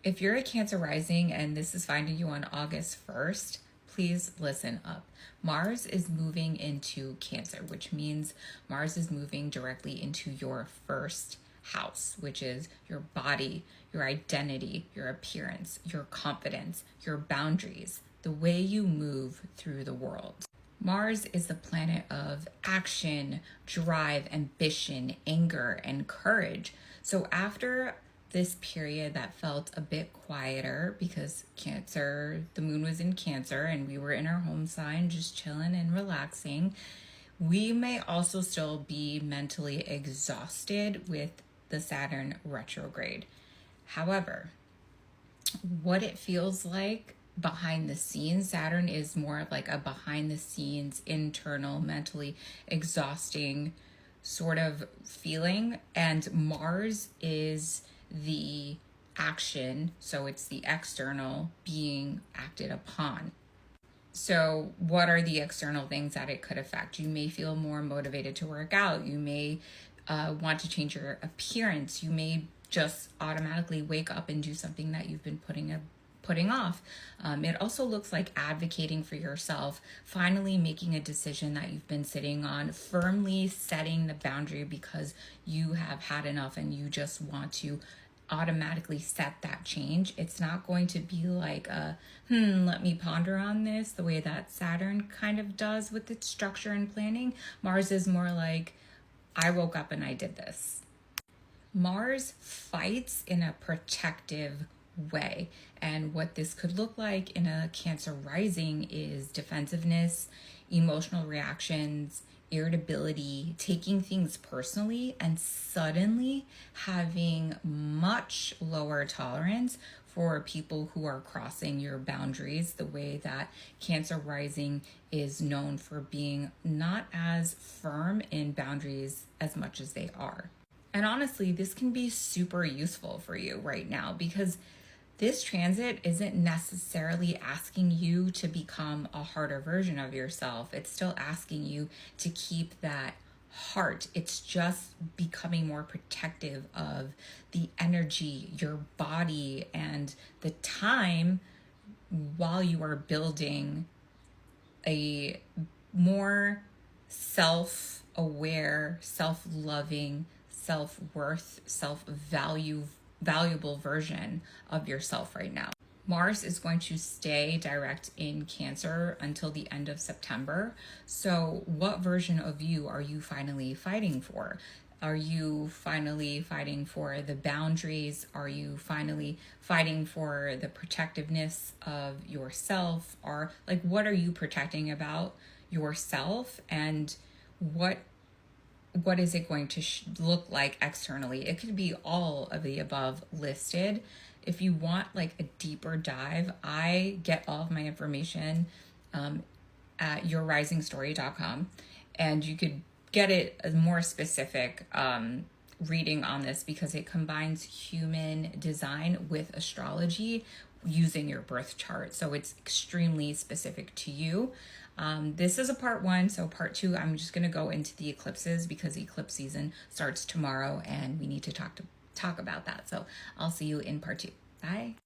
If you're a Cancer rising and this is finding you on August 1st, please listen up. Mars is moving into Cancer, which means Mars is moving directly into your first house, which is your body, your identity, your appearance, your confidence, your boundaries, the way you move through the world. Mars is the planet of action, drive, ambition, anger, and courage. So after this period that felt a bit quieter because Cancer, the moon was in Cancer and we were in our home sign just chilling and relaxing, we may also still be mentally exhausted with the Saturn retrograde. However, what it feels like behind the scenes, Saturn is more like a behind the scenes, internal, mentally exhausting sort of feeling, and Mars is the action, so it's the external being acted upon. So what are the external things that it could affect? You may feel more motivated to work out. You may want to change your appearance. You may just automatically wake up and do something that you've been putting off. It also looks like advocating for yourself, finally making a decision that you've been sitting on, firmly setting the boundary because you have had enough and you just want to automatically set that change. It's not going to be like let me ponder on this the way that Saturn kind of does with its structure and planning. Mars is more like, I woke up and I did this. Mars fights in a protective way. And what this could look like in a Cancer rising is defensiveness, emotional reactions, irritability, taking things personally, and suddenly having much lower tolerance for people who are crossing your boundaries, the way that Cancer rising is known for being not as firm in boundaries as much as they are. And honestly, this can be super useful for you right now because this transit isn't necessarily asking you to become a harder version of yourself. It's still asking you to keep that heart. It's just becoming more protective of the energy, your body, and the time while you are building a more self-aware, self-loving, self-worth, valuable version of yourself right now. Mars is going to stay direct in Cancer until the end of September. So what version of you are you finally fighting for? Are you finally fighting for the boundaries? Are you finally fighting for the protectiveness of yourself? Or like, what are you protecting about yourself? And what is it going to look like externally? It could be all of the above listed. If you want like a deeper dive, I get all of my information at yourrisingstory.com, and you could get it a more specific reading on this because it combines human design with astrology using your birth chart. So it's extremely specific to you. This is a part one. So part two, I'm just going to go into the eclipses because eclipse season starts tomorrow and we need to talk about that. So I'll see you in part two. Bye.